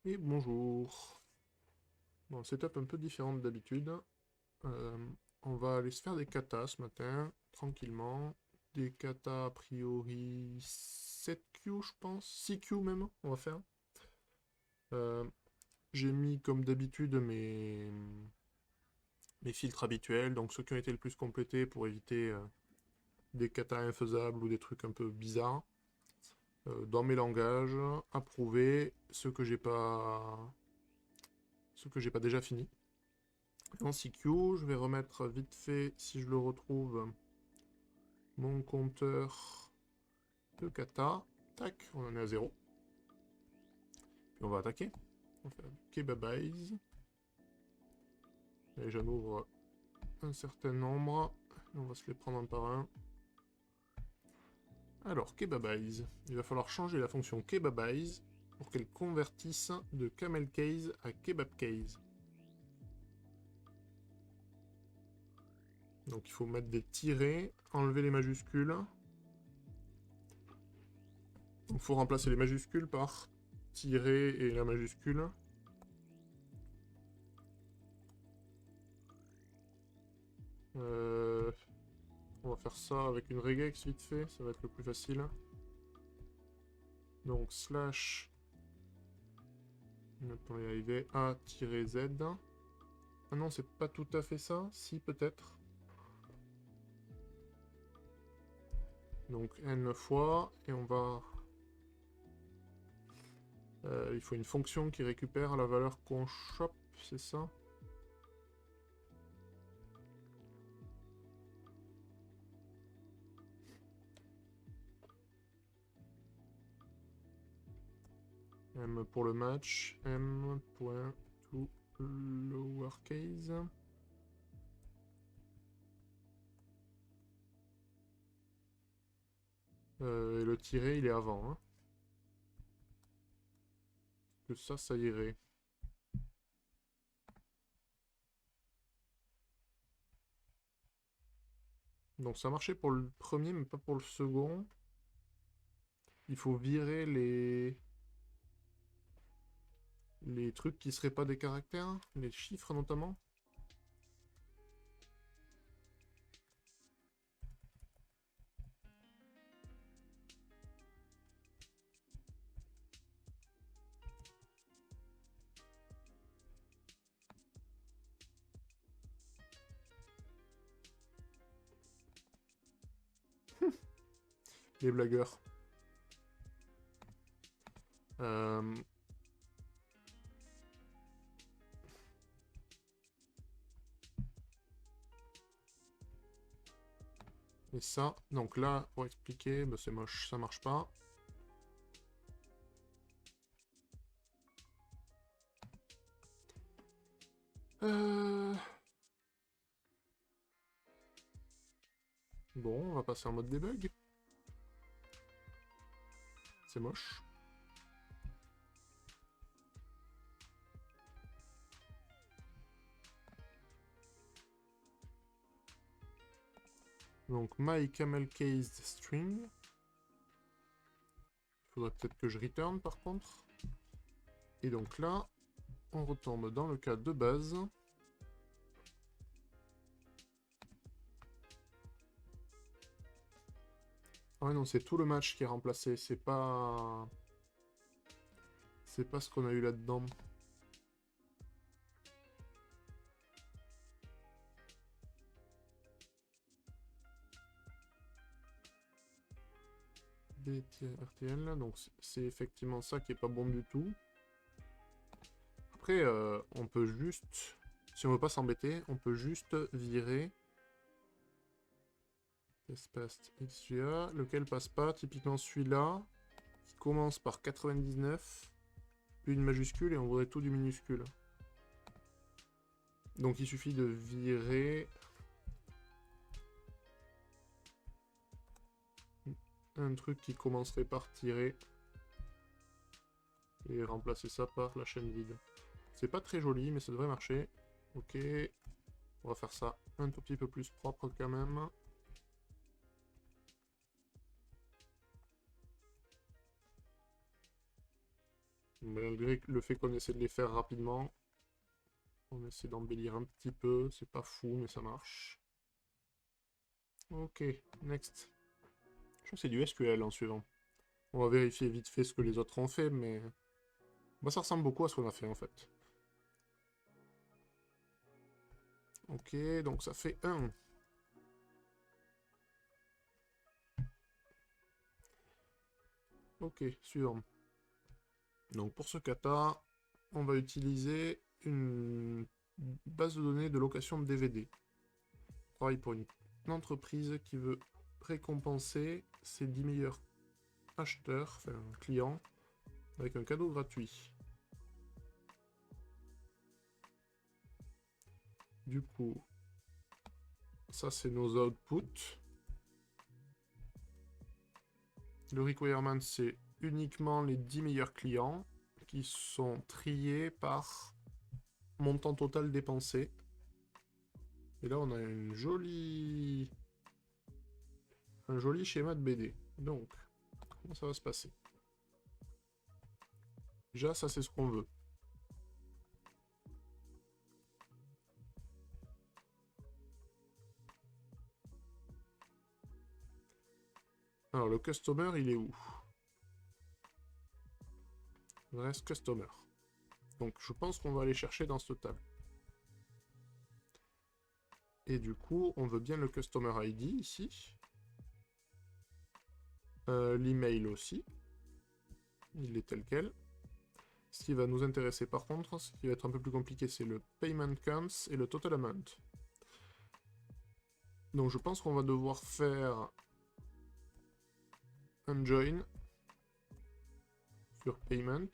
Et bonjour. Bon, setup un peu différent d'habitude. Euh, on va aller se faire des katas ce matin, tranquillement. Des katas a priori 7Q, je pense. 6Q même, on va faire. Euh, j'ai mis comme d'habitude mes filtres habituels, donc ceux qui ont été le plus complétés pour éviter des katas infaisables ou des trucs un peu bizarres. Dans mes langages, approuver ceux que j'ai pas déjà fini. En CQ, je vais remettre vite fait, si je le retrouve, mon compteur de kata. Tac, on en est à 0. Puis on va attaquer. On va faire kebabize. Et j'en ouvre un certain nombre. On va se les prendre un par un. Alors, kebabize. Il va falloir changer la fonction kebabize pour qu'elle convertisse de camel case à kebab case. Donc il faut mettre des tirets, enlever les majuscules. Donc il faut remplacer les majuscules par tiret et la majuscule. On va faire ça avec une regex vite fait, ça va être le plus facile. Donc slash, on va y arriver, A-Z. Ah non, c'est pas tout à fait ça, si peut-être. Donc n fois, et on va... il faut une fonction qui récupère la valeur qu'on chope, c'est ça? M pour le match, m.to lowercase. Et le tiret, il est avant. Hein. Que ça irait. Donc ça marchait pour le premier, mais pas pour le second. Il faut virer les trucs qui seraient pas des caractères, les chiffres notamment. Les blagueurs. Euh, et ça, donc là, pour expliquer, bah c'est moche, ça marche pas. Euh, Bon, on va passer en mode debug. C'est moche. Donc, my camel case string. Il faudrait peut-être que je return par contre. Et donc là, on retombe dans le cas de base. Ah ouais, non, c'est tout le match qui est remplacé. C'est pas... C'est pas ce qu'on a eu là-dedans. BTRTL, donc c'est effectivement ça qui est pas bon du tout. Après, on peut juste... Si on veut pas s'embêter, on peut juste virer... Espace XGA, lequel passe pas, typiquement celui-là, qui commence par 99, puis une majuscule, et on voudrait tout du minuscule. Donc il suffit de virer... un truc qui commencerait par tirer, et remplacer ça par la chaîne vide. C'est pas très joli, mais ça devrait marcher. Ok, on va faire ça un tout petit peu plus propre quand même. Malgré le fait qu'on essaie de les faire rapidement, on essaie d'embellir un petit peu. C'est pas fou, mais ça marche. Ok, next. Je crois que c'est du SQL en suivant. On va vérifier vite fait ce que les autres ont fait, mais... Bah, ça ressemble beaucoup à ce qu'on a fait, en fait. Ok, donc ça fait 1. Ok, suivant. Donc pour ce kata, on va utiliser une base de données de location de DVD. On travaille pour une entreprise qui veut récompenser ses 10 meilleurs acheteurs, enfin clients, avec un cadeau gratuit. Du coup, ça c'est nos outputs. Le requirement c'est uniquement les 10 meilleurs clients qui sont triés par montant total dépensé. Et là on a un joli schéma de BD. Donc, comment ça va se passer? Déjà, ça c'est ce qu'on veut. Alors, le customer, il est où? Il reste customer. Donc, je pense qu'on va aller chercher dans cette table. Et du coup, on veut bien le customer ID ici. L'email aussi. Il est tel quel. Ce qui va nous intéresser par contre, ce qui va être un peu plus compliqué, c'est le payment counts et le total amount. Donc je pense qu'on va devoir faire un join sur payment.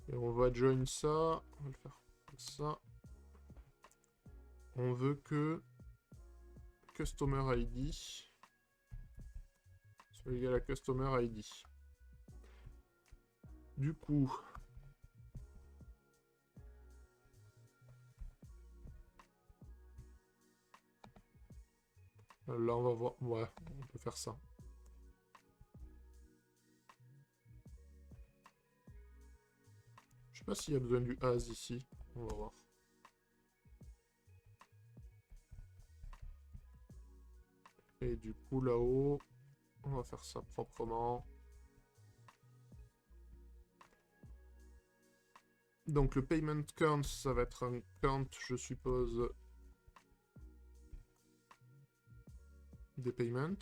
Et on va join ça. On va le faire comme ça. On veut que customer ID soit égal à customer ID. Du coup, là on va voir. Ouais, on peut faire ça. Je sais pas s'il y a besoin du as ici. On va voir. Et du coup là-haut, on va faire ça proprement. Donc le payment count, ça va être un count, je suppose, des payments.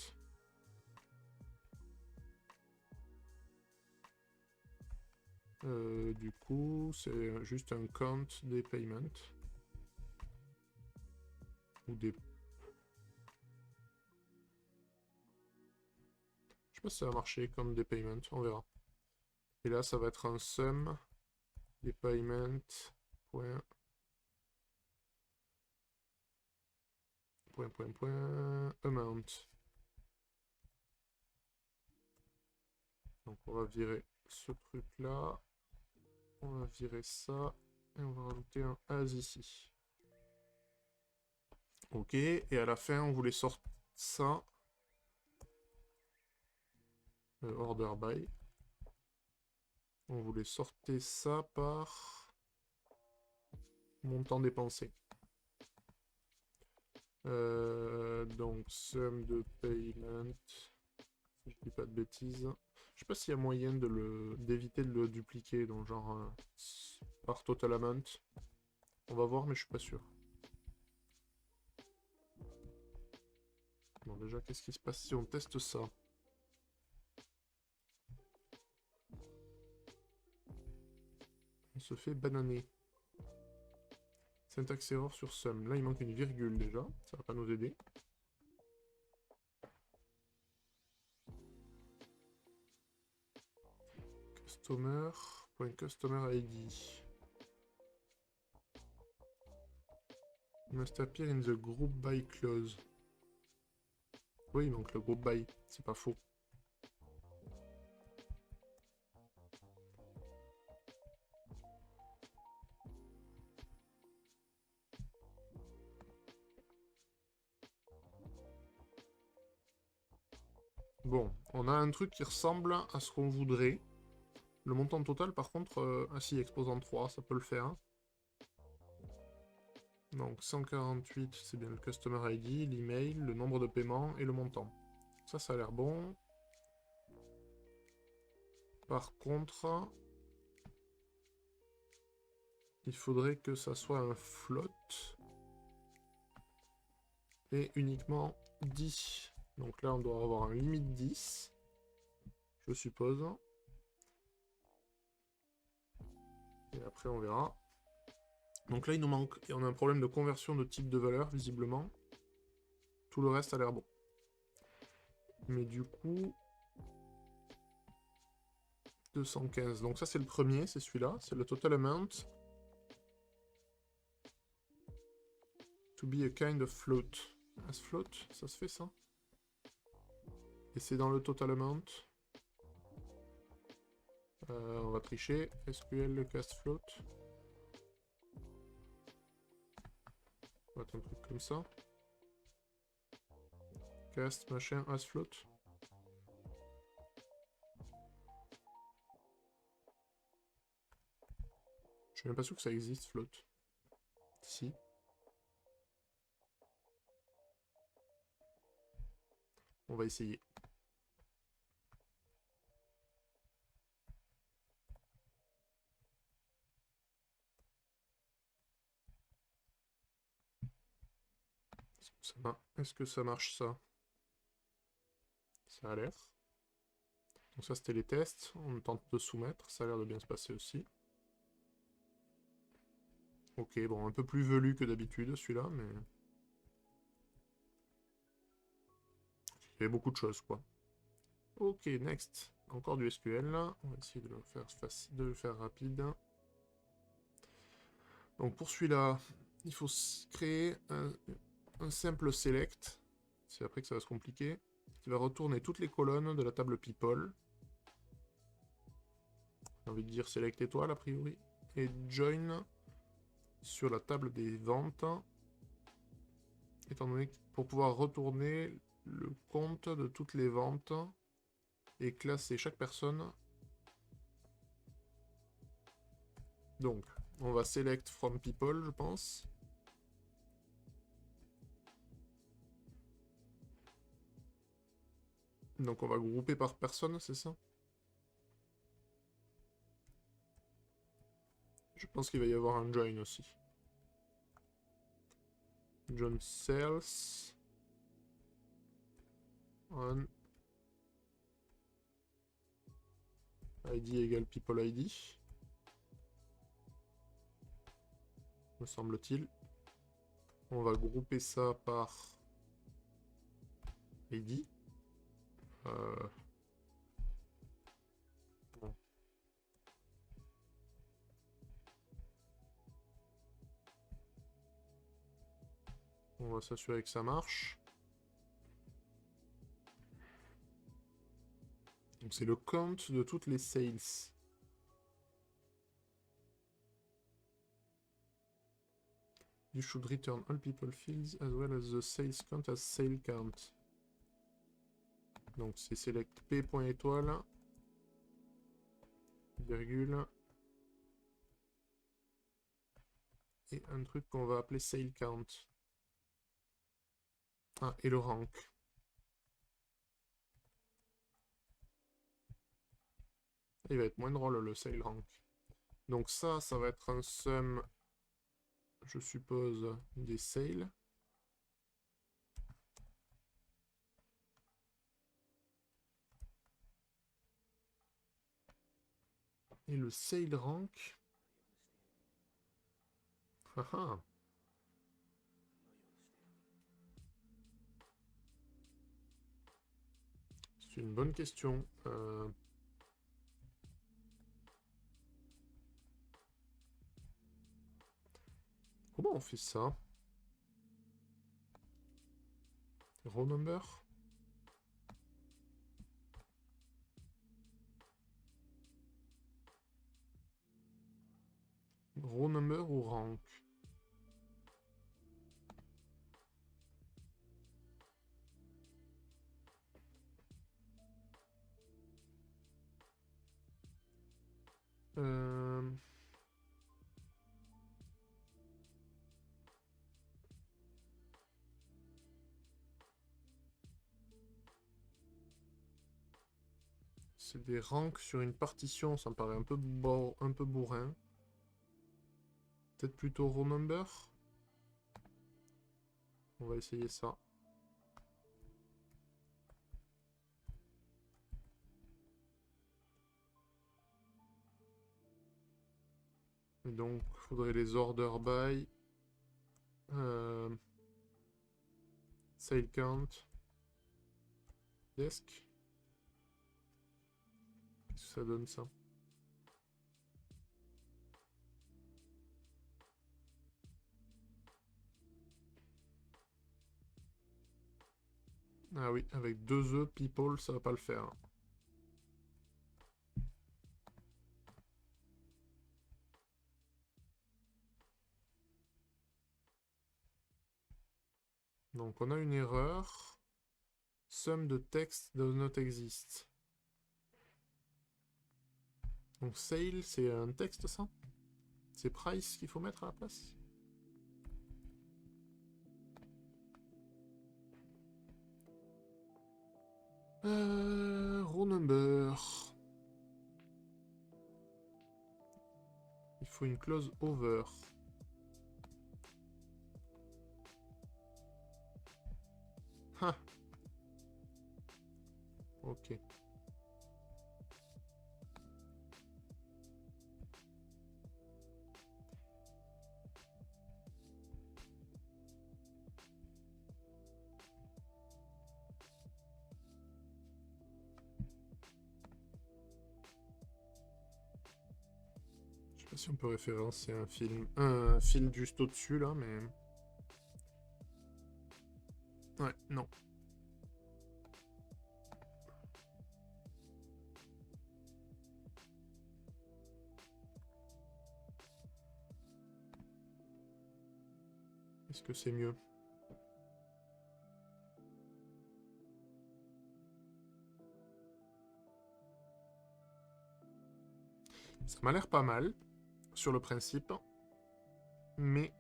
Du coup, c'est juste un count des payments. Ou des... Je sais pas si ça va marcher comme des payments, on verra. Et là, ça va être un sum des payments. Point, amount. Donc on va virer ce truc là. On va virer ça. Et on va rajouter un as ici. Ok, et à la fin, on voulait sortir ça. Order by. On voulait sortir ça par montant dépensé. Donc, somme de payment. Si je dis pas de bêtises. Je sais pas s'il y a moyen d'éviter de le dupliquer, donc genre par total amount. On va voir, mais je suis pas sûr. Bon, déjà, qu'est-ce qui se passe si on teste ça? On se fait bananer. Syntaxe error sur sum. Là, il manque une virgule déjà. Ça va pas nous aider. Customer.customer ID. Must appear in the group by clause. Oui, il manque le group by. C'est pas faux. Bon, on a un truc qui ressemble à ce qu'on voudrait. Le montant total, par contre... Ah si, exposant 3, ça peut le faire. Donc 148, c'est bien le Customer ID, l'email, le nombre de paiements et le montant. Ça a l'air bon. Par contre... il faudrait que ça soit un float. Et uniquement 10. Donc là, on doit avoir un limite 10. Je suppose. Et après, on verra. Donc là, il nous manque... et on a un problème de conversion de type de valeur, visiblement. Tout le reste a l'air bon. Mais du coup... 215. Donc ça, c'est le premier, c'est celui-là. C'est le total amount. To be a kind of float. As float, ça se fait ça? Et c'est dans le total amount. On va tricher. SQL cast float. On va mettre un truc comme ça. Cast machin as float. Je suis même pas sûr que ça existe float. Si. On va essayer. Est-ce que ça marche ça? Ça a l'air. Donc ça c'était les tests. On tente de soumettre. Ça a l'air de bien se passer aussi. Ok, bon, un peu plus velu que d'habitude celui-là, mais... il y avait beaucoup de choses, quoi. Ok, next. Encore du SQL, là. On va essayer de le faire, de le faire rapide. Donc pour celui-là, il faut créer un simple select. C'est après que ça va se compliquer. Qui va retourner toutes les colonnes de la table people. J'ai envie de dire select étoile, a priori. Et join sur la table des ventes. Étant donné que pour pouvoir retourner le compte de toutes les ventes et classer chaque personne. Donc, on va select from people, je pense. Donc on va grouper par personne, c'est ça? Je pense qu'il va y avoir un join aussi. Join sales. On. ID égale people ID. Me semble-t-il. On va grouper ça par ID. Bon. On va s'assurer que ça marche. Donc c'est le count de toutes les sales. You should return all people fields as well as the sales count as sale count. Donc c'est select p.étoile, virgule, et un truc qu'on va appeler sale count. Ah, et le rank. Il va être moins drôle le sale rank. Donc ça va être un sum, je suppose, des sales. Et le sale rank. Haha. C'est une bonne question. Comment on fait ça? Row number? Row number ou rank? C'est des ranks sur une partition, ça me paraît un peu bourrin. Peut-être plutôt Remember. On va essayer ça. Et donc, il faudrait les order by. Sale count. Desk. Qu'est-ce que ça donne ça? Ah oui, avec 2 œufs, people, ça va pas le faire. Donc on a une erreur. Sum de text does not exist. Donc sale, c'est un texte ça? C'est price qu'il faut mettre à la place? Row number. Il faut une clause over. Ah. Ok. Je sais pas si on peut référencer un fil juste au-dessus là, mais... Ouais, non. Est-ce que c'est mieux? Ça m'a l'air pas mal, sur le principe. Mais...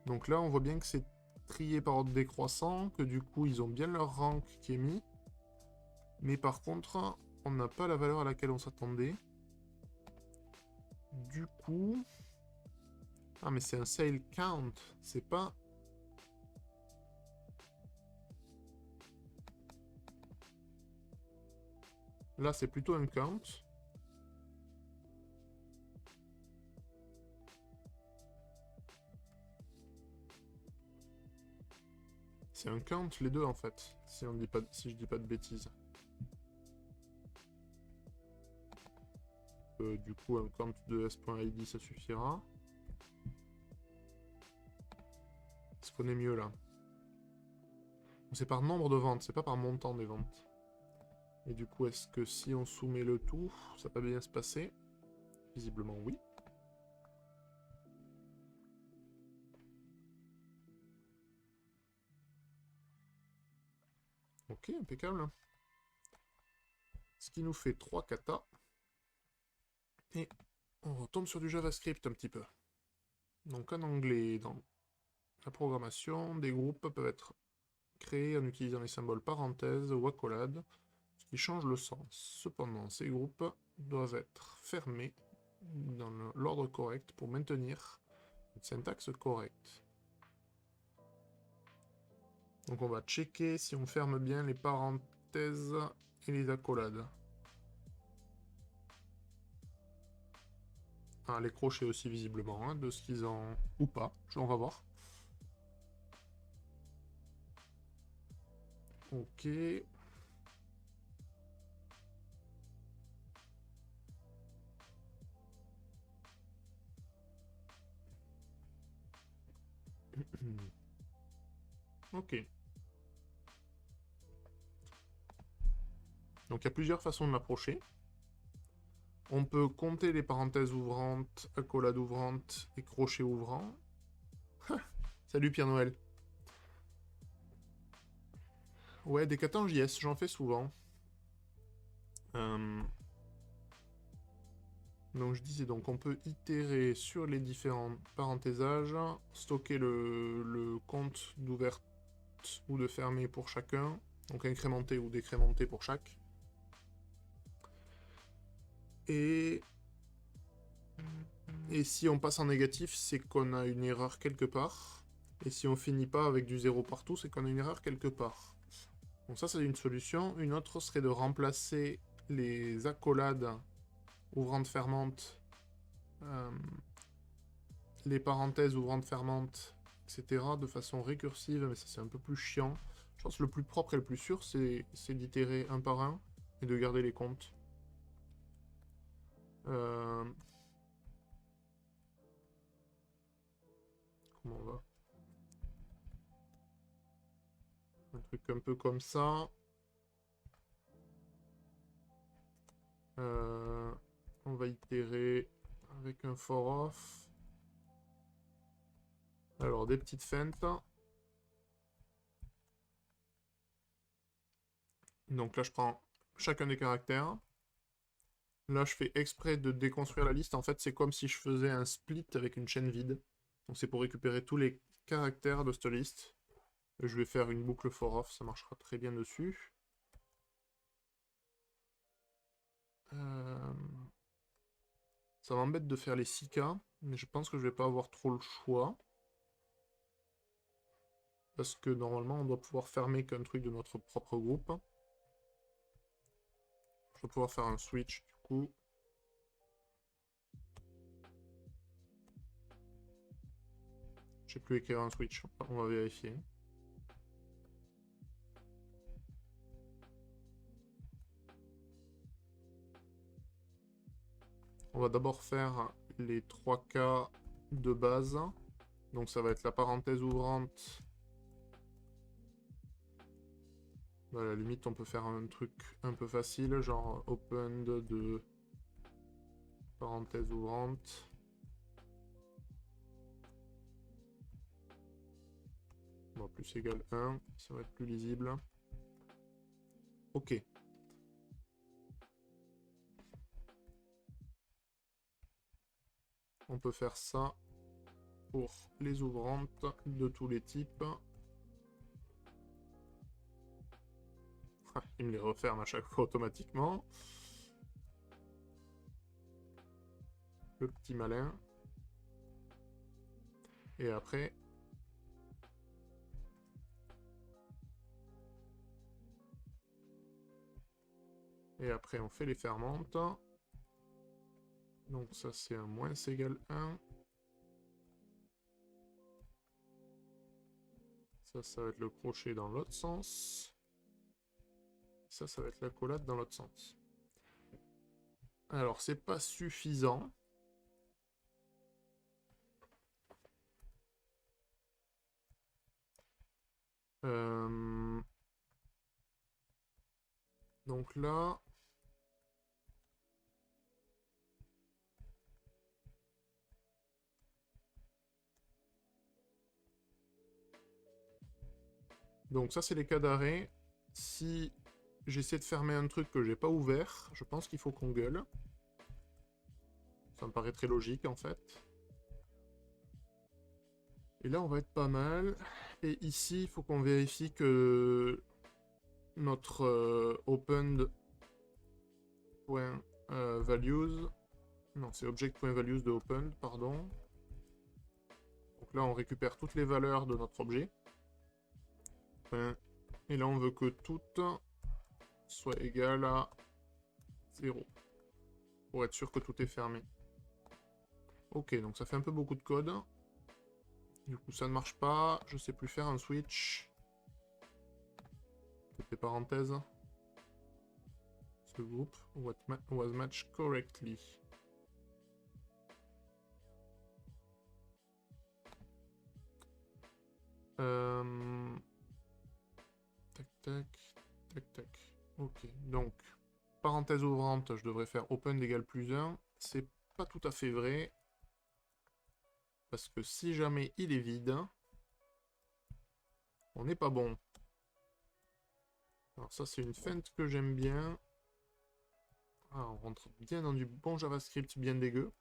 Donc là, on voit bien que c'est trié par ordre décroissant, que du coup, ils ont bien leur rank qui est mis. Mais par contre, on n'a pas la valeur à laquelle on s'attendait. Du coup... Ah, mais c'est un sale count, c'est pas... Là, c'est plutôt un count. C'est un count, les deux, en fait, si je dis pas de bêtises. Du coup, un count de s.id, ça suffira. Est-ce qu'on est mieux, là? C'est par nombre de ventes, c'est pas par montant des ventes. Et du coup, est-ce que si on soumet le tout, ça peut bien se passer? Visiblement, oui. Ok, impeccable. Ce qui nous fait 3 katas. Et on retombe sur du JavaScript un petit peu. Donc en anglais, dans la programmation, des groupes peuvent être créés en utilisant les symboles parenthèses ou accolades, ce qui change le sens. Cependant, ces groupes doivent être fermés dans l'ordre correct pour maintenir une syntaxe correcte. Donc on va checker si on ferme bien les parenthèses et les accolades. Ah, les crochets aussi visiblement, hein, de ce qu'ils ont... Ou pas, on va voir. Ok. Ok. Donc il y a plusieurs façons de l'approcher. On peut compter les parenthèses ouvrantes, accolades ouvrantes et crochets ouvrants. Salut Pierre Noël. Ouais, des katas en JS, j'en fais souvent. Donc je disais, donc on peut itérer sur les différents parentésages, stocker le compte d'ouverte ou de fermé pour chacun, donc incrémenter ou décrémenter pour chaque. Et si on passe en négatif, c'est qu'on a une erreur quelque part. Et si on finit pas avec du 0 partout, c'est qu'on a une erreur quelque part. Donc ça, c'est une solution. Une autre serait de remplacer les accolades ouvrantes-fermantes, les parenthèses ouvrantes-fermantes, etc. de façon récursive, mais ça c'est un peu plus chiant. Je pense que le plus propre et le plus sûr, c'est d'itérer un par un et de garder les comptes. Comment on va? Un truc un peu comme ça. On va itérer avec un for off. Alors, des petites feintes. Donc là, je prends chacun des caractères. Là, je fais exprès de déconstruire la liste. En fait, c'est comme si je faisais un split avec une chaîne vide. Donc c'est pour récupérer tous les caractères de cette liste. Je vais faire une boucle for off, ça marchera très bien dessus. Ça m'embête de faire les 6K, mais je pense que je vais pas avoir trop le choix. Parce que normalement, on doit pouvoir fermer qu'un truc de notre propre groupe. Je vais pouvoir faire un switch, du coup. Je sais plus écrire un switch, on va vérifier. On va d'abord faire les 3K de base. Donc ça va être la parenthèse ouvrante. À la limite, on peut faire un truc un peu facile, genre open de parenthèse ouvrante. Bon, plus égale 1, ça va être plus lisible. Ok. On peut faire ça pour les ouvrantes de tous les types. Il me les referme à chaque fois automatiquement. Le petit malin. Et après... on fait les fermentes. Donc ça, c'est un moins égale 1. Ça va être le crochet dans l'autre sens. Ça va être l'accolade dans l'autre sens. Alors, c'est pas suffisant. Donc là... Donc ça, c'est les cas d'arrêt. Si j'essaie de fermer un truc que j'ai pas ouvert, je pense qu'il faut qu'on gueule. Ça me paraît très logique, en fait. Et là, on va être pas mal. Et ici, il faut qu'on vérifie que notre opened.values... Non, c'est object.values de opened, pardon. Donc là, on récupère toutes les valeurs de notre objet. Et là, on veut que toutes soient égales à 0. Pour être sûr que tout est fermé. Ok, donc ça fait un peu beaucoup de code. Du coup, ça ne marche pas. Je sais plus faire un switch. Toutes les parenthèses. Ce groupe was matched correctly. Tac, tac, tac, tac. Ok, donc, parenthèse ouvrante, je devrais faire open égale plus 1. C'est pas tout à fait vrai. Parce que si jamais il est vide, on n'est pas bon. Alors ça, c'est une feinte que j'aime bien. Ah, on rentre bien dans du bon JavaScript, bien dégueu.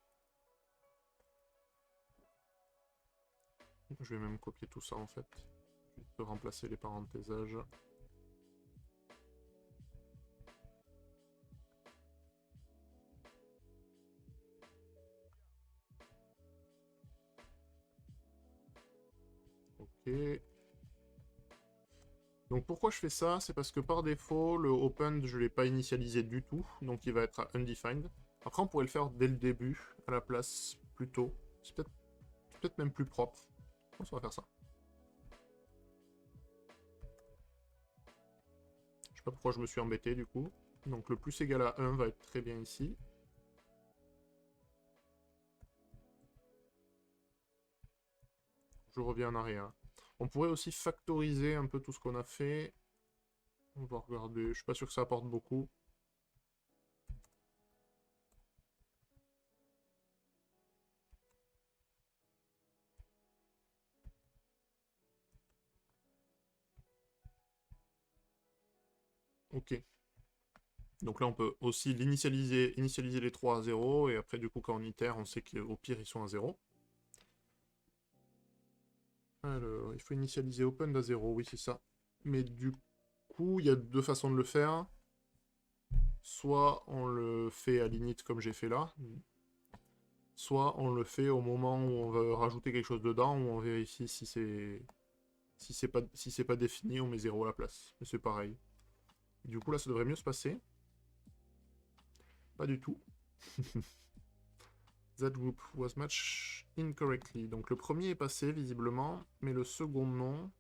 Je vais même copier tout ça en fait. Je vais remplacer les parentésages. Ok. Donc pourquoi je fais ça? C'est parce que par défaut, le open, je ne l'ai pas initialisé du tout. Donc il va être à undefined. Après, on pourrait le faire dès le début, à la place, plus tôt. C'est peut-être même plus propre. Je pense qu'on va faire ça. Je sais pas pourquoi je me suis embêté du coup. Donc le plus égal à 1 va être très bien ici. Je reviens en arrière. On pourrait aussi factoriser un peu tout ce qu'on a fait. On va regarder. Je suis pas sûr que ça apporte beaucoup. Ok. Donc là, on peut aussi initialiser les 3 à 0. Et après, du coup, quand on itère, on sait qu'au pire, ils sont à 0. Alors, il faut initialiser open à 0. Oui, c'est ça. Mais du coup, il y a deux façons de le faire. Soit on le fait à l'init comme j'ai fait là. Soit on le fait au moment où on veut rajouter quelque chose dedans, où on vérifie si c'est pas défini, on met 0 à la place. Mais c'est pareil. Du coup, là, ça devrait mieux se passer. Pas du tout. That group was matched incorrectly. Donc le premier est passé, visiblement, mais le second non.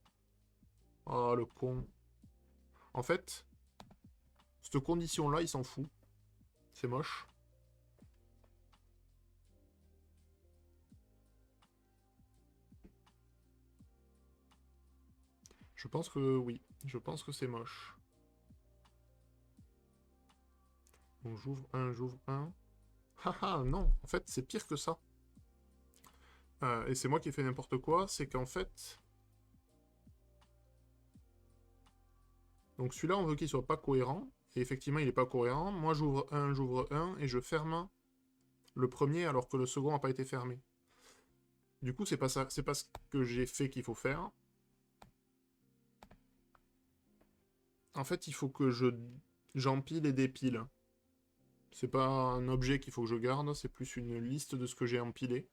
Ah, le con. En fait, cette condition-là, il s'en fout. C'est moche. Je pense que oui. Je pense que c'est moche. Donc j'ouvre un, j'ouvre un. Haha, non. En fait, c'est pire que ça. Et c'est moi qui ai fait n'importe quoi. C'est qu'en fait... Donc celui-là, on veut qu'il soit pas cohérent. Et effectivement, il n'est pas cohérent. Moi, j'ouvre un, et je ferme le premier alors que le second n'a pas été fermé. Du coup, c'est pas ça, c'est pas ce que j'ai fait qu'il faut faire. En fait, il faut que j'empile et dépile. C'est pas un objet qu'il faut que je garde, c'est plus une liste de ce que j'ai empilé.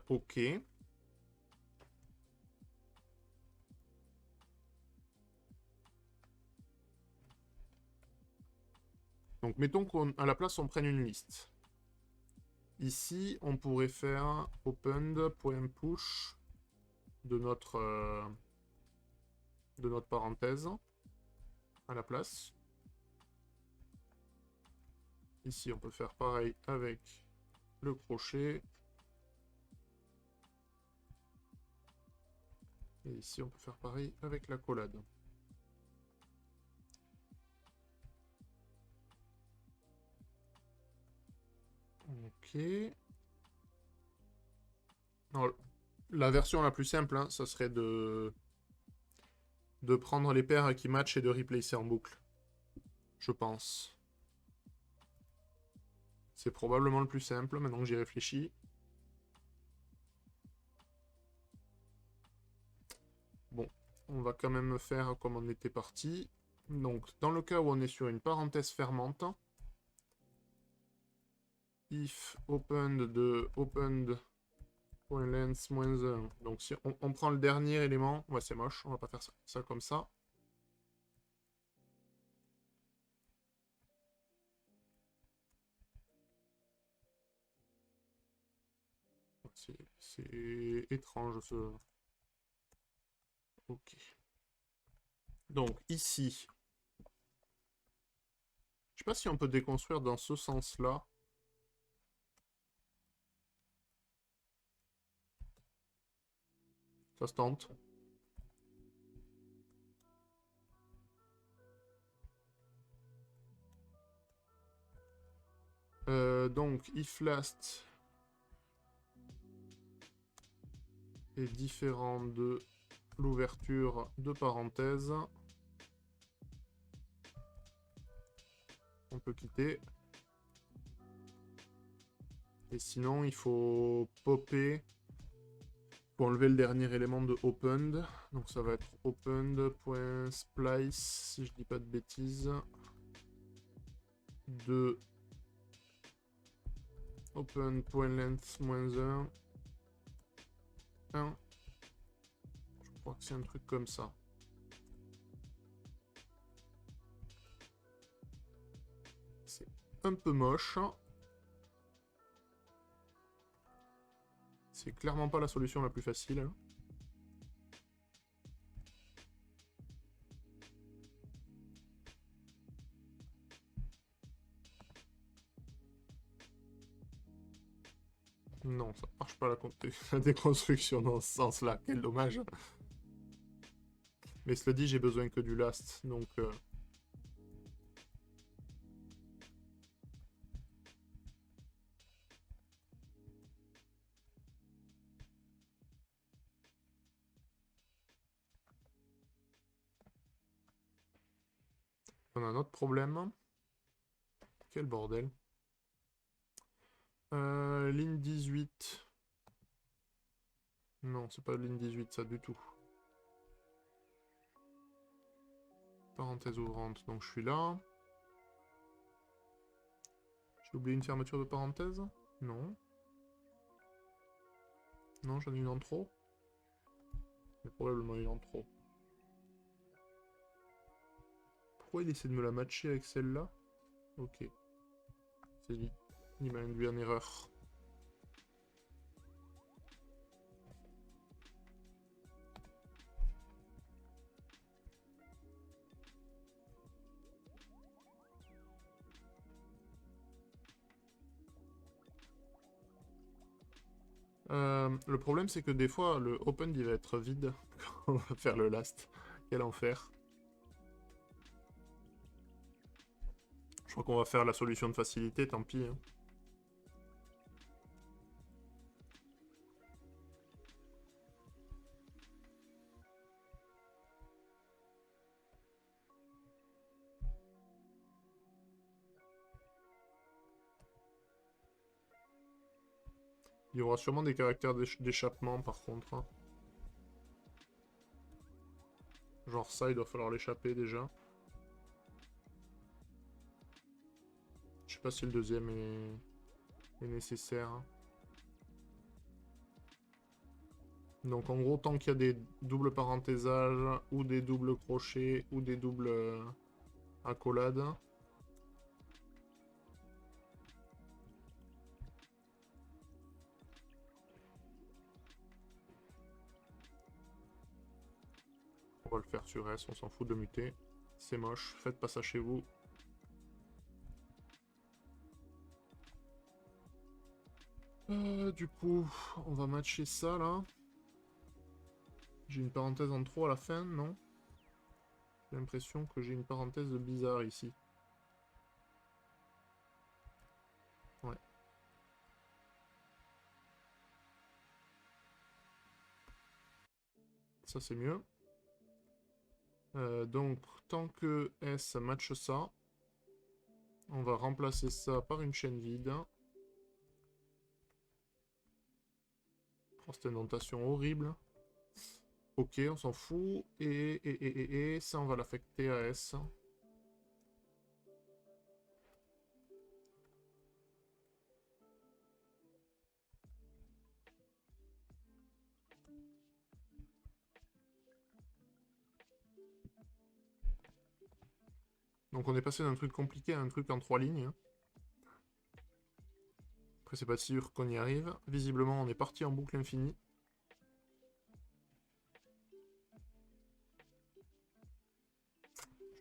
Ok. Donc mettons qu'à la place on prenne une liste. Ici, on pourrait faire opened.push de notre parenthèse à la place. Ici, on peut faire pareil avec le crochet. Et ici, on peut faire pareil avec la collade. Ok. Alors, la version la plus simple, hein, ça serait de prendre les paires qui matchent et de replacer en boucle. Je pense. C'est probablement le plus simple, maintenant que j'y réfléchis. Bon, on va quand même faire comme on était parti. Donc, dans le cas où on est sur une parenthèse fermante, if opened de opened.length -1. Donc, si on prend le dernier élément, ouais, c'est moche, on va pas faire ça comme ça. C'est étrange ce... Ok. Donc ici, je sais pas si on peut déconstruire dans ce sens-là. Ça se tente. Donc if last est différent de l'ouverture de parenthèse. on peut quitter. Et sinon, il faut popper pour enlever le dernier élément de opened. Donc ça va être opened.splice, si je dis pas de bêtises. De open.length -1. 1. Je crois que c'est un truc comme ça. C'est un peu moche. C'est clairement pas la solution la plus facile. Non, ça marche pas la déconstruction dans ce sens-là. Quel dommage. Mais cela dit, j'ai besoin que du last, donc... On a un autre problème. Quel bordel. Ligne 18. Non, c'est pas ligne 18, ça du tout. Parenthèse ouvrante, donc je suis là. J'ai oublié une fermeture de parenthèse? Non. Non, j'en ai une en trop. Mais probablement une en trop. Pourquoi il essaie de me la matcher avec celle-là? Ok. C'est dit. Il m'a induit en erreur. Le problème, c'est que des fois, le open, il va être vide quand on va faire le last. Quel enfer. Je crois qu'on va faire la solution de facilité, tant pis. Hein. Il y aura sûrement des caractères d'échappement, par contre. Hein. Genre ça, il doit falloir l'échapper, déjà. Je sais pas si le deuxième est nécessaire. Donc en gros, tant qu'il y a des doubles parenthésages, ou des doubles crochets, ou des doubles accolades... On va le faire sur S, on s'en fout de muter. C'est moche, faites pas ça chez vous. Du coup, on va matcher ça là. J'ai une parenthèse en trop à la fin, non? J'ai l'impression que j'ai une parenthèse bizarre ici. Ouais. Ça c'est mieux. Donc, tant que S match ça, on va remplacer ça par une chaîne vide. Oh, cette indentation horrible. Ok, on s'en fout. Et ça, on va l'affecter à S. Donc on est passé d'un truc compliqué à un truc en 3 lignes. Après, c'est pas sûr qu'on y arrive. Visiblement, on est parti en boucle infinie.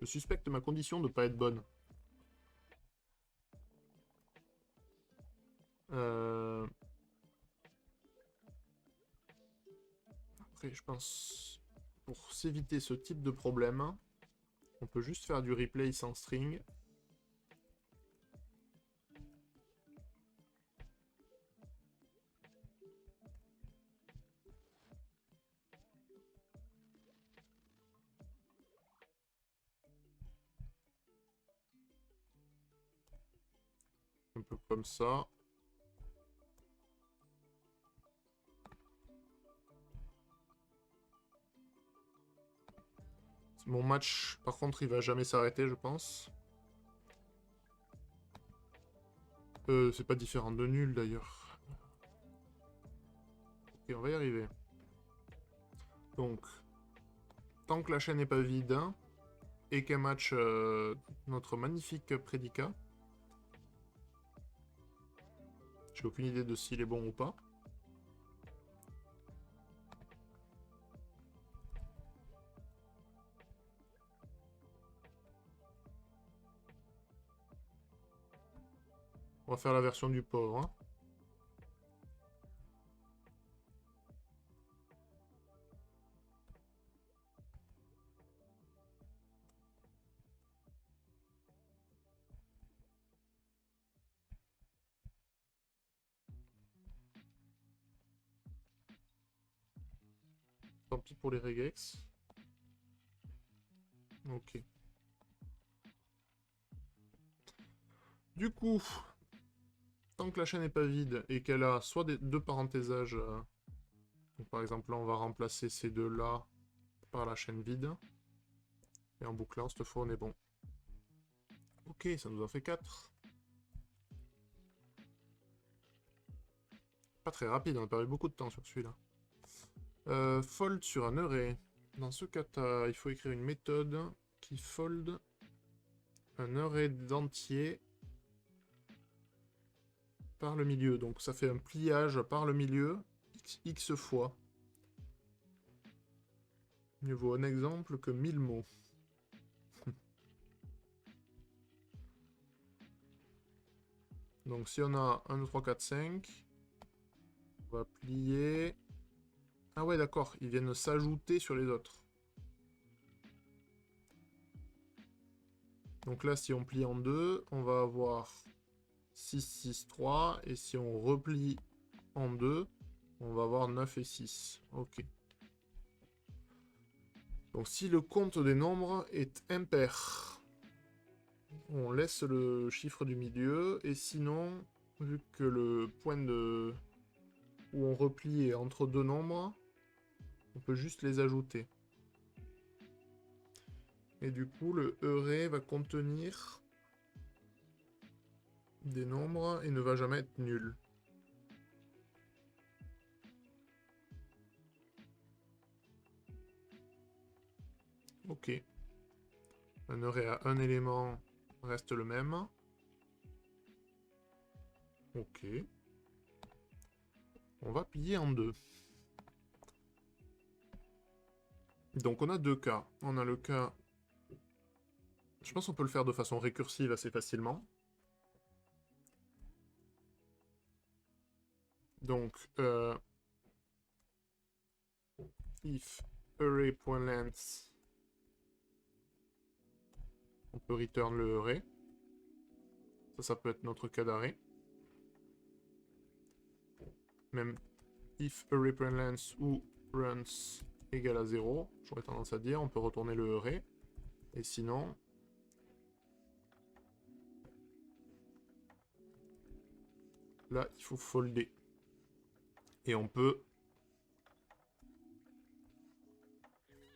Je suspecte ma condition de pas être bonne. Après, je pense, pour s'éviter ce type de problème, on peut juste faire du replay sans string. peu comme ça. Mon match, par contre, il va jamais s'arrêter, je pense. C'est pas différent de nul, d'ailleurs. Ok, on va y arriver. Donc, tant que la chaîne n'est pas vide, et qu'elle match notre magnifique prédicat. J'ai aucune idée de s'il est bon ou pas. On va faire la version du pauvre. Hein. Tant pis pour les regex. Ok. Du coup, tant que la chaîne n'est pas vide et qu'elle a soit deux parenthésages, donc par exemple là on va remplacer ces deux-là par la chaîne vide, et en bouclant, cette fois on est bon. Ok, ça nous en fait 4. Pas très rapide, on a perdu beaucoup de temps sur celui-là. Fold sur un array. Dans ce cas, il faut écrire une méthode qui fold un array d'entiers par le milieu. Donc ça fait un pliage par le milieu, x fois. Mieux vaut un exemple que 1000 mots. Donc si on a 1, 2, 3, 4, 5, on va plier... Ah ouais d'accord, ils viennent s'ajouter sur les autres. Donc là si on plie en deux, on va avoir 6, 6, 3. Et si on replie en deux, on va avoir 9 et 6. Ok. Donc si le compte des nombres est impair, on laisse le chiffre du milieu, et sinon, vu que le point de où on replie est entre deux nombres, on peut juste les ajouter. Et du coup, le array va contenir des nombres et ne va jamais être nul. Ok. Un array à un élément reste le même. Ok. On va plier en deux. Donc on a deux cas. On a le cas... Je pense qu'on peut le faire de façon récursive assez facilement. Donc, if array.length, on peut return le array. Ça peut être notre cas d'arrêt. Même if array.length ou runs égale à 0, j'aurais tendance à dire, on peut retourner le array. Et sinon, là, il faut folder. Et on peut...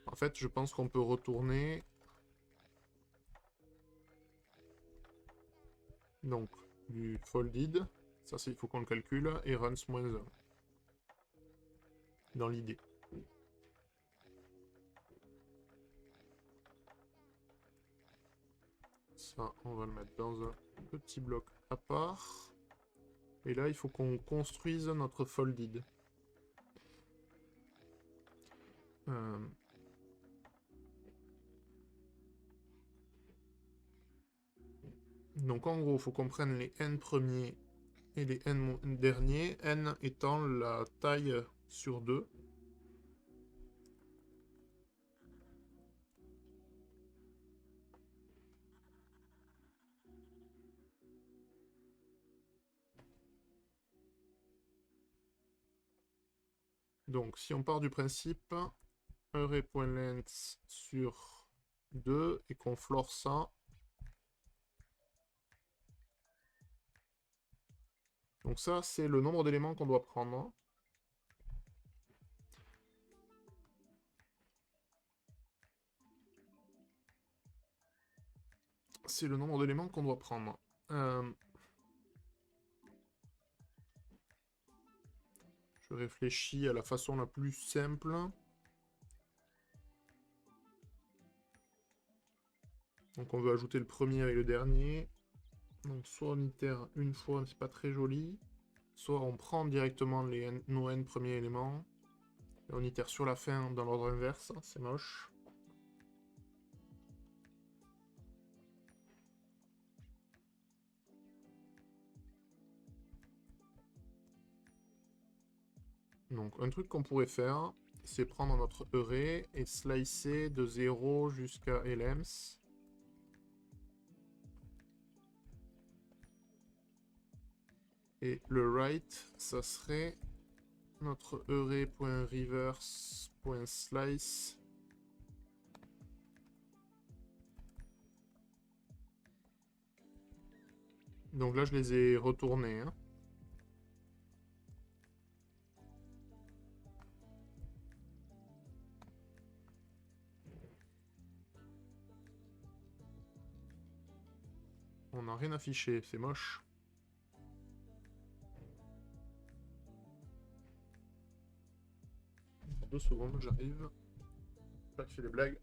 En fait, je pense qu'on peut retourner... Donc, du folded, ça il faut qu'on le calcule, et runs -1. Dans l'idée. Ça, on va le mettre dans un petit bloc à part. Et là, il faut qu'on construise notre folded. Donc en gros, il faut qu'on prenne les n premiers et les n derniers, n étant la taille sur 2. Donc si on part du principe, array.length sur 2 et qu'on flore ça, Donc ça, c'est le nombre d'éléments qu'on doit prendre. C'est le nombre d'éléments qu'on doit prendre. Je réfléchis à la façon la plus simple. Donc on veut ajouter le premier et le dernier. Donc soit on itère une fois, c'est pas très joli. Soit on prend directement nos n premiers éléments. Et on itère sur la fin dans l'ordre inverse, c'est moche. Donc un truc qu'on pourrait faire, c'est prendre notre array et slicer de 0 jusqu'à elems. Et le write, ça serait notre array.reverse.slice. Donc là, je les ai retournés. Hein. On n'a rien affiché, c'est moche. Dans 2 secondes, j'arrive. Pas que je fais des blagues.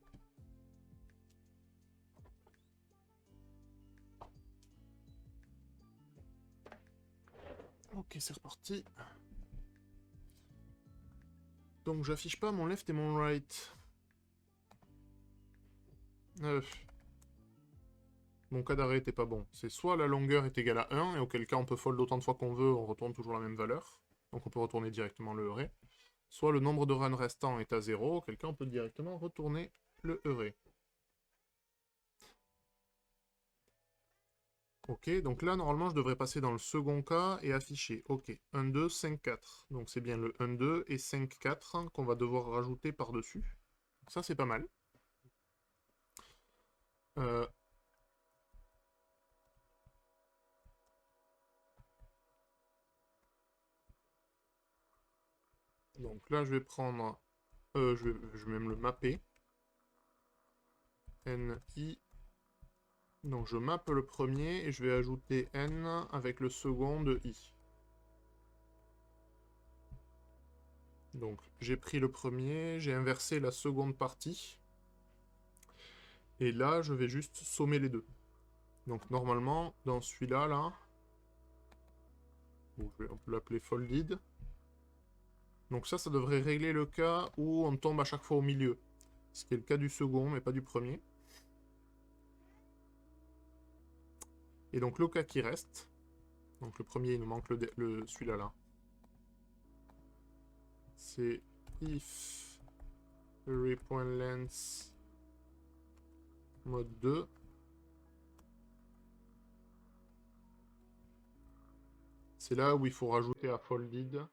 Ok, c'est reparti. Donc j'affiche pas mon left et mon right. Mon cas d'arrêt était pas bon. C'est soit la longueur est égale à 1, et auquel cas on peut fold autant de fois qu'on veut, on retourne toujours la même valeur. Donc on peut retourner directement le array. Soit le nombre de runs restants est à 0, auquel cas on peut directement retourner le array. Ok, donc là normalement je devrais passer dans le second cas et afficher. Ok, 1, 2, 5, 4. Donc c'est bien le 1, 2 et 5, 4 qu'on va devoir rajouter par-dessus. Ça c'est pas mal. Donc là je vais prendre... je vais même le mapper. NI. Donc je mappe le premier et je vais ajouter N avec le second de I. Donc j'ai pris le premier, j'ai inversé la seconde partie. Et là, je vais juste sommer les deux. Donc normalement, dans celui-là, là, bon, on peut l'appeler folded. Donc ça devrait régler le cas où on tombe à chaque fois au milieu. Ce qui est le cas du second, mais pas du premier. Et donc le cas qui reste, donc le premier, il nous manque celui-là, là. C'est if array.length mode 2. C'est là où il faut rajouter à folded.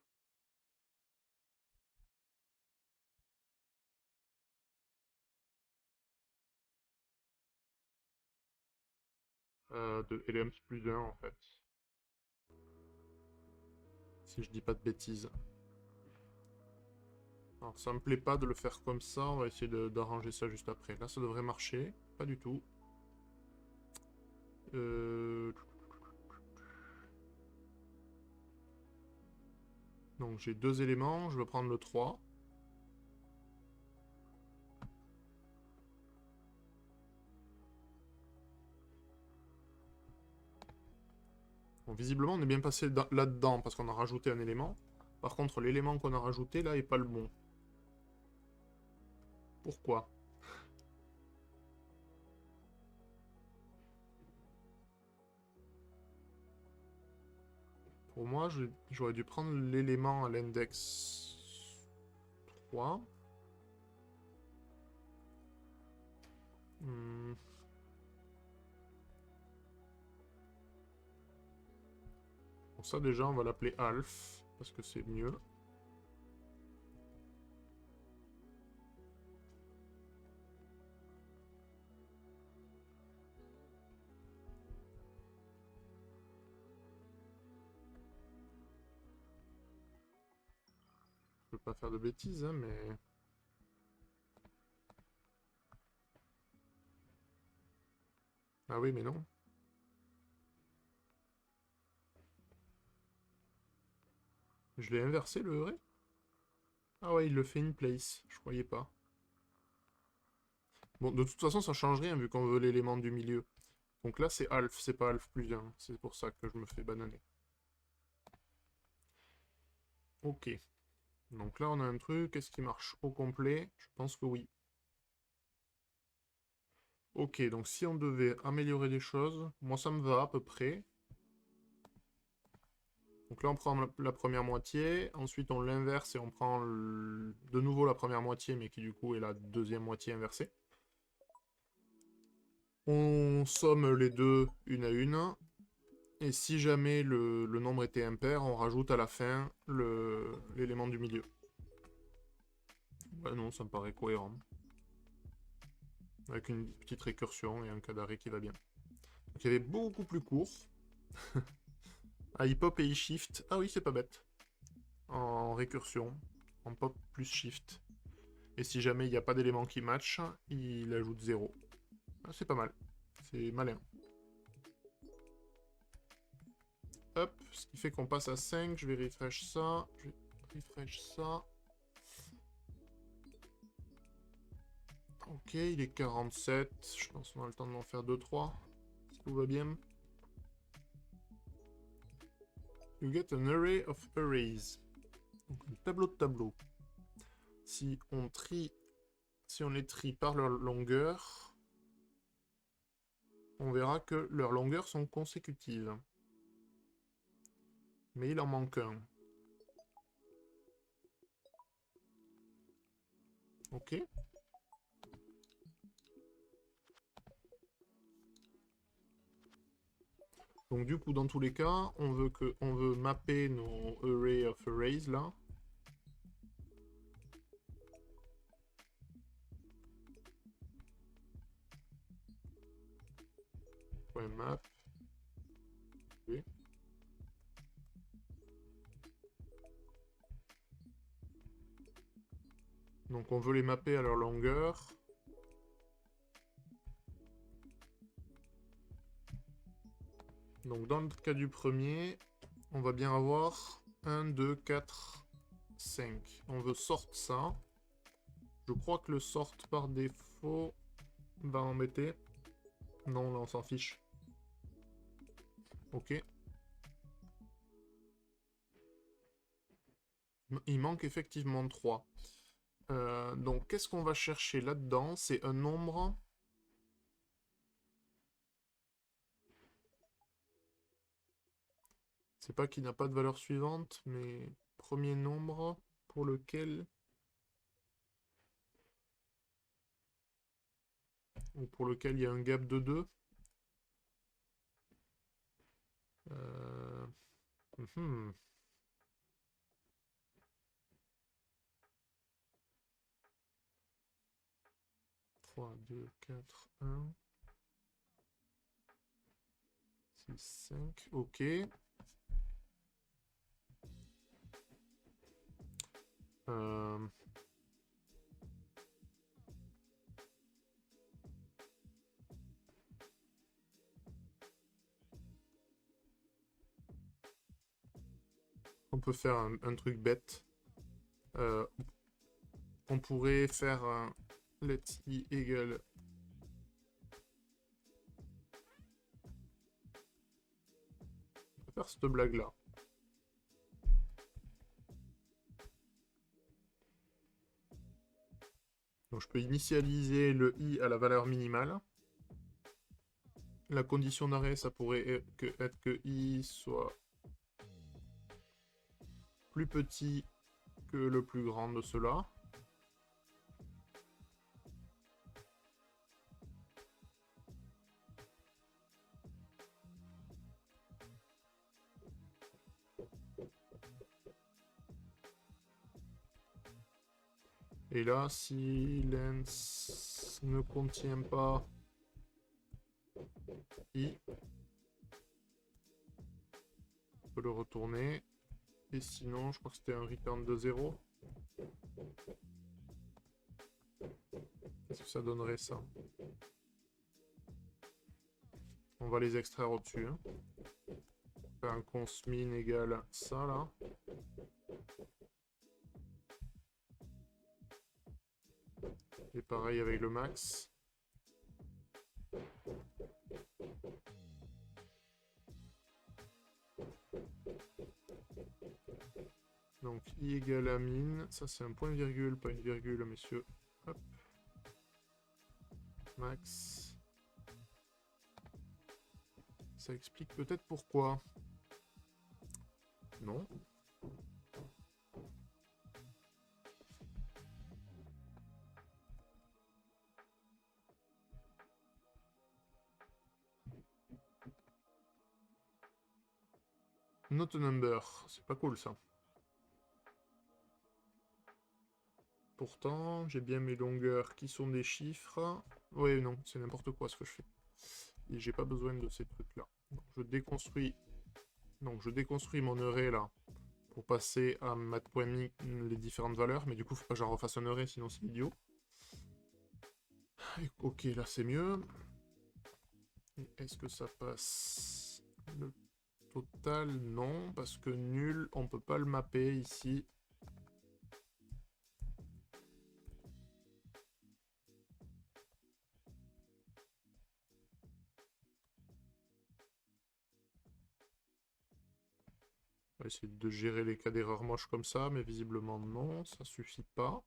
De elems plus 1 en fait. Si je dis pas de bêtises. Alors ça me plaît pas de le faire comme ça, on va essayer d'arranger ça juste après. Là ça devrait marcher, pas du tout. Donc j'ai 2 éléments, je vais prendre le 3. Bon, visiblement on est bien passé là-dedans parce qu'on a rajouté un élément. Par contre l'élément qu'on a rajouté là est pas le bon. Pourquoi? Pour moi j'aurais dû prendre l'élément à l'index 3. Bon, ça déjà on va l'appeler Alf parce que c'est mieux. pas faire de bêtises, hein, mais... Ah oui, mais non. Je l'ai inversé, le array? Ah ouais, il le fait in place. Je croyais pas. Bon, de toute façon, ça change rien, vu qu'on veut l'élément du milieu. Donc là, c'est alf, c'est pas alf plus 1. C'est pour ça que je me fais bananer. Ok. Donc là, on a un truc. Est-ce qu'il marche au complet? Je pense que oui. Ok, donc si on devait améliorer des choses, moi ça me va à peu près. Donc là, on prend la première moitié, ensuite on l'inverse et on prend de nouveau la première moitié, mais qui du coup est la deuxième moitié inversée. On somme les deux une à une, et si jamais le nombre était impair, on rajoute à la fin l'élément du milieu. Ouais, non, ça me paraît cohérent. Avec une petite récursion et un cas d'arrêt qui va bien. Donc il y avait beaucoup plus court. Ah, pop et shift. Ah oui, c'est pas bête. En récursion. En pop plus shift. Et si jamais il n'y a pas d'élément qui match, il ajoute 0. Ah, c'est pas mal. C'est malin. Hop, ce qui fait qu'on passe à 5. Je vais refresh ça. Je vais refresh ça. Ok, il est 47. Je pense qu'on a le temps d'en faire 2-3. Si tout va bien. You get an array of arrays. Donc un tableau de tableaux. Si on les trie par leur longueur, on verra que leurs longueurs sont consécutives. Mais il en manque un. Ok. Donc du coup, dans tous les cas, on veut mapper nos array of arrays là. .map. Okay. Donc on veut les mapper à leur longueur. Donc dans le cas du premier, on va bien avoir 1, 2, 4, 5. On veut sort ça. Je crois que le sort par défaut va embêter. Non, là on s'en fiche. Ok. Il manque effectivement 3. Donc qu'est-ce qu'on va chercher là-dedans? C'est un nombre... C'est pas qu'il n'a pas de valeur suivante, mais premier nombre pour lequel... Ou pour lequel il y a un gap de 2. 3, 2, 4, 1. 6, 5. Ok. On peut faire un truc bête. On pourrait faire un let i égale... On peut faire cette blague-là. Donc je peux initialiser le i à la valeur minimale. La condition d'arrêt, ça pourrait être que i soit plus petit que le plus grand de ceux-là. Et là, si lens ne contient pas i, on peut le retourner. Et sinon, je crois que c'était un return de 0. Qu'est-ce que ça donnerait ça? On va les extraire au-dessus. Hein. Faire un cons min égale ça là. Et pareil avec le max. Donc i égale à min. Ça c'est un point virgule, pas une virgule, messieurs. Hop. Max. Ça explique peut-être pourquoi. Non. Not a number. C'est pas cool ça. Pourtant, j'ai bien mes longueurs qui sont des chiffres. Oui, non, c'est n'importe quoi ce que je fais. Et j'ai pas besoin de ces trucs-là. Je déconstruis. Donc je déconstruis mon array là pour passer à mat.mi les différentes valeurs, mais du coup faut pas que j'en refasse un array sinon c'est idiot. Ok, là c'est mieux. Est-ce que ça passe le total? Non, parce que nul, on peut pas le mapper ici. On va essayer de gérer les cas d'erreur moches comme ça, mais visiblement non, ça suffit pas.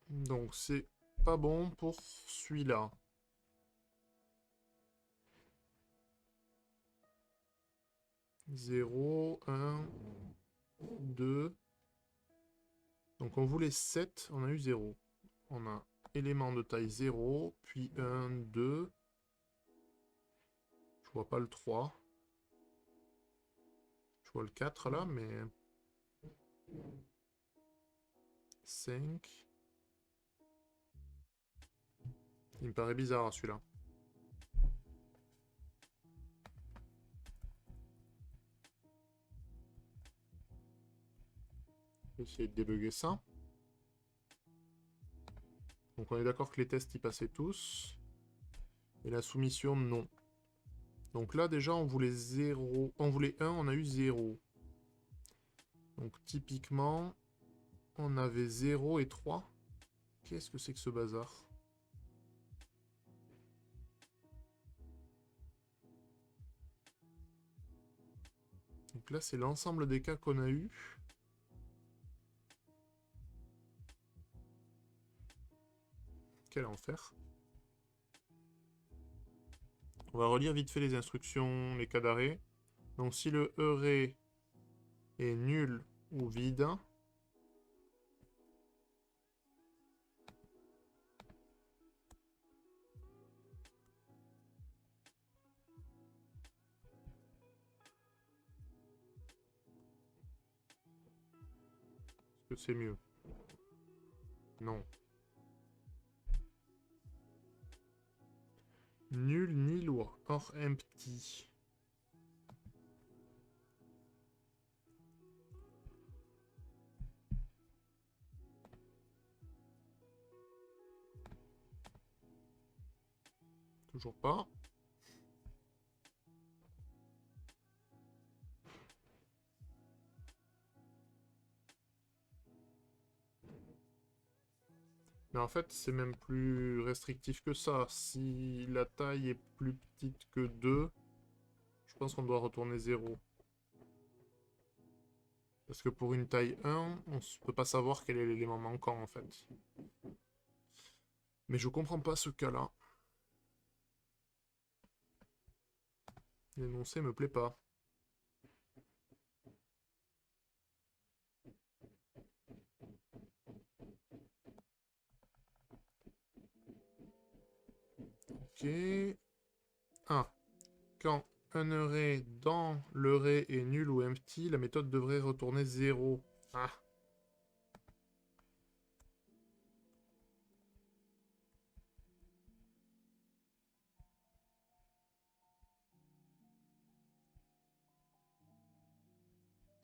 Donc c'est pas bon pour celui-là. Zéro, 1, 2. Donc on voulait 7, on a eu 0. On a élément de taille 0, puis 1, 2. Je vois pas le 3. Je vois le 4 là, mais... 5. Il me paraît bizarre celui-là. Je vais essayer de débugger ça. Donc on est d'accord que les tests y passaient tous. Et la soumission, non. Donc là déjà on voulait 0. On voulait 1, on a eu 0. Donc typiquement, on avait 0 et 3. Qu'est-ce que c'est que ce bazar? Donc là c'est l'ensemble des cas qu'on a eu. Quel enfer. On va relire vite fait les instructions, les cas d'arrêt. Donc si le array est nul ou vide, est-ce que c'est mieux? Non. Nul, nil ou or empty. Toujours pas. Mais en fait, c'est même plus restrictif que ça. Si la taille est plus petite que 2, je pense qu'on doit retourner 0. Parce que pour une taille 1, on ne peut pas savoir quel est l'élément manquant en fait. Mais je comprends pas ce cas-là. L'énoncé me plaît pas. Ok. Ah. Quand un array dans l'array est nul ou empty, la méthode devrait retourner 0. Ah.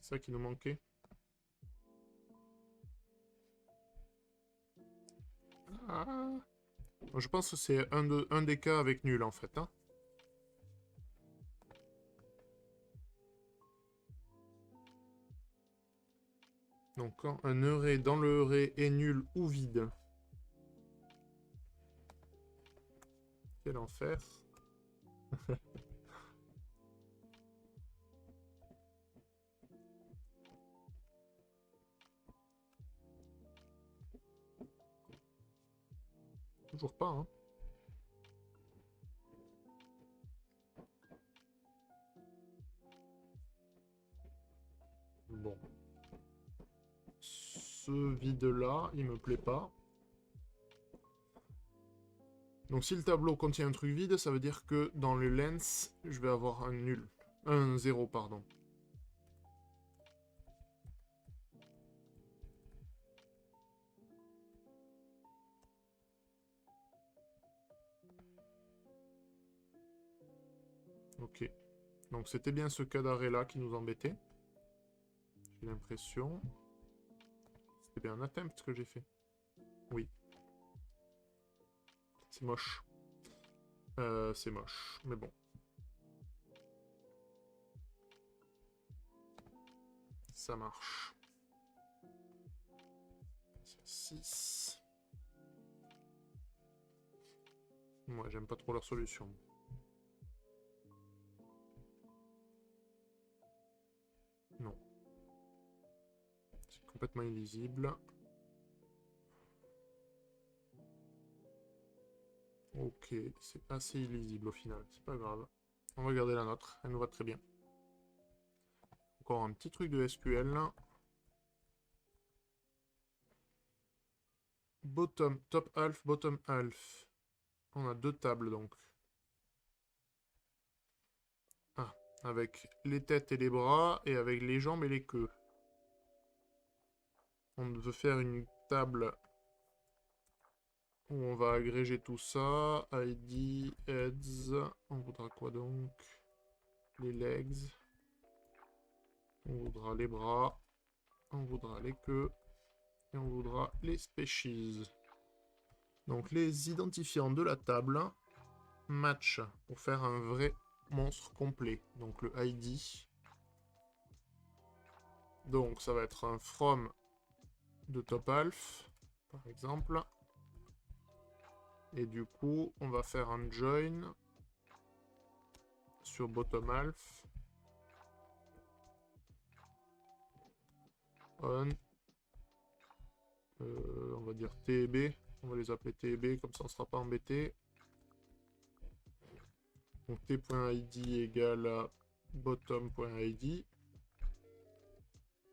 C'est ça qui nous manquait. Ah. Je pense que c'est un des cas avec nul en fait. Hein. Donc quand un heuré dans le heuré est nul ou vide. Quel enfer. Toujours pas, hein. Bon. Ce vide-là, il me plaît pas. Donc si le tableau contient un truc vide, ça veut dire que dans le lens, je vais avoir un nul. Un 0, pardon. Ok. Donc c'était bien ce cas d'arrêt-là qui nous embêtait. J'ai l'impression. C'était bien un attempt que j'ai fait. Oui. C'est moche. C'est moche, mais bon. Ça marche. 6. Moi, j'aime pas trop leur solution. Non. C'est complètement illisible. Ok, c'est assez illisible au final. C'est pas grave. On va garder la nôtre. Elle nous va très bien. Encore un petit truc de SQL. Bottom, top half, bottom half. On a deux tables donc. Ah, avec les têtes et les bras, et avec les jambes et les queues. On veut faire une table où on va agréger tout ça. ID, heads. On voudra quoi donc? Les legs. On voudra les bras. On voudra les queues. Et on voudra les species. Donc les identifiants de la table match pour faire un vrai monstre complet. Donc le ID. Donc ça va être un from de top half, par exemple. Et du coup, on va faire un join sur bottom half. On. On va dire T et B. On va les appeler T et B, comme ça on ne sera pas embêté. Donc T.id égale à bottom.id.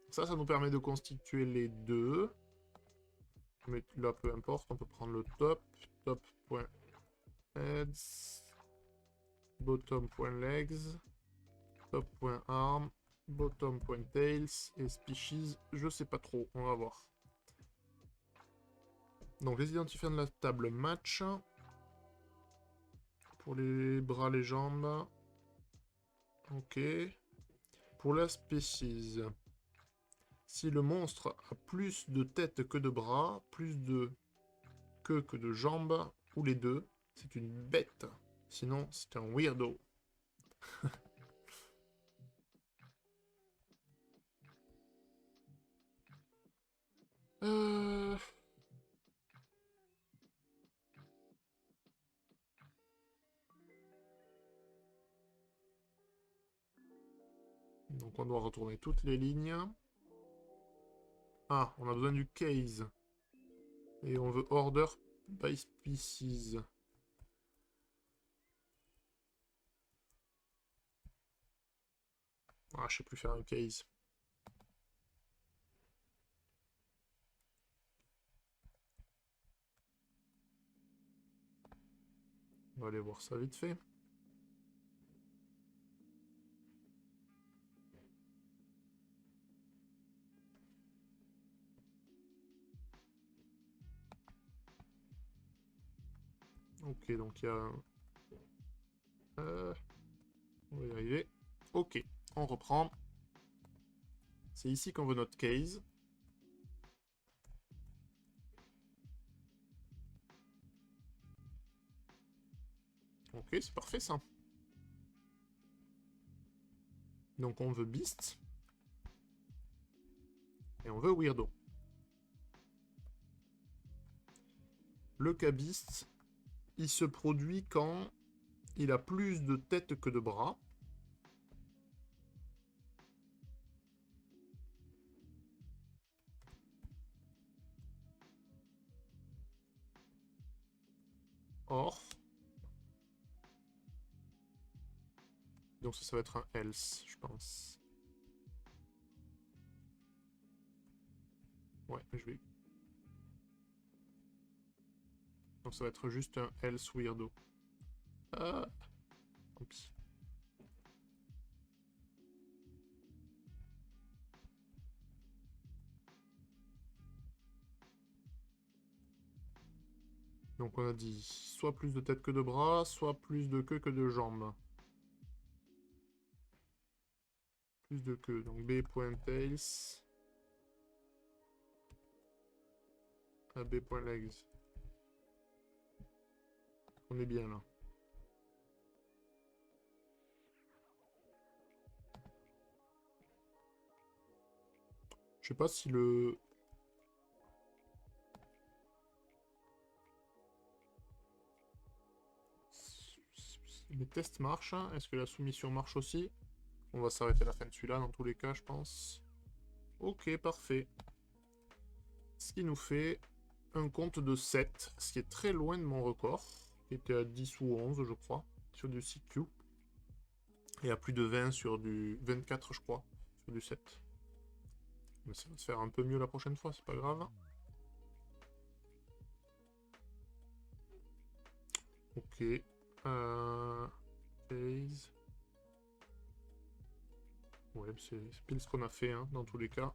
Ça nous permet de constituer les deux. Mais là, peu importe, on peut prendre le top. Top.heads. Bottom.legs. Top.arm. Bottom.tails. Et species, je sais pas trop, on va voir. Donc les identifiants de la table match. Pour les bras, les jambes. Ok. Pour la species. Si le monstre a plus de tête que de bras, plus de queue que de jambes, ou les deux, c'est une bête. Sinon, c'est un weirdo. Donc on doit retourner toutes les lignes. Ah, on a besoin du case. Et on veut order by species. Ah, je sais plus faire un case. On va aller voir ça vite fait. Ok, donc il y a... on va y arriver. Ok, on reprend. C'est ici qu'on veut notre case. Ok, c'est parfait ça. Donc on veut Beast. Et on veut Weirdo. Le K-Beast, il se produit quand il a plus de têtes que de bras. Or. Donc ça va être un else, je pense. Ouais, je vais... Donc ça va être juste un else weirdo. Ah, tant pis. Donc on a dit soit plus de tête que de bras, soit plus de queue que de jambes. Plus de queue, donc B.tails à B.legs. On est bien là. Je sais pas si le... Les tests marchent. Est-ce que la soumission marche aussi? On va s'arrêter à la fin de celui-là dans tous les cas, je pense. Ok, parfait. Ce qui nous fait un compte de 7, ce qui est très loin de mon record, qui était à 10 ou 11, je crois, sur du CQ. Et à plus de 20 sur du 24, je crois, sur du 7. Mais ça va se faire un peu mieux la prochaine fois, c'est pas grave. Ok. Phase. Ouais, c'est pile ce qu'on a fait, hein, dans tous les cas.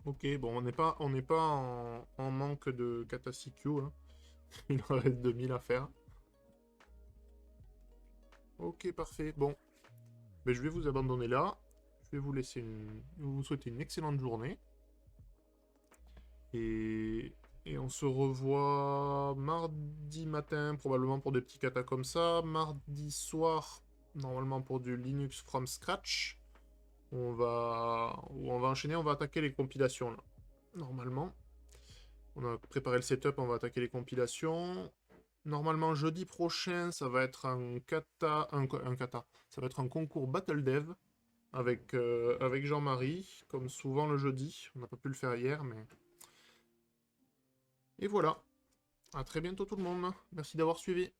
Ok, bon, on n'est pas en manque de kata CQ, hein. Il en reste 2000 à faire. Ok, parfait. Bon, mais je vais vous abandonner là. Je vais vous laisser vous souhaiter une excellente journée. Et on se revoit mardi matin, probablement pour des petits katas comme ça. Mardi soir, normalement pour du Linux from scratch. On va enchaîner, on va attaquer les compilations là. Normalement. On a préparé le setup, on va attaquer les compilations. Normalement, jeudi prochain, ça va être un kata. Un kata. Ça va être un concours Battle Dev avec Jean-Marie, comme souvent le jeudi. On n'a pas pu le faire hier, mais. Et voilà. À très bientôt tout le monde. Merci d'avoir suivi.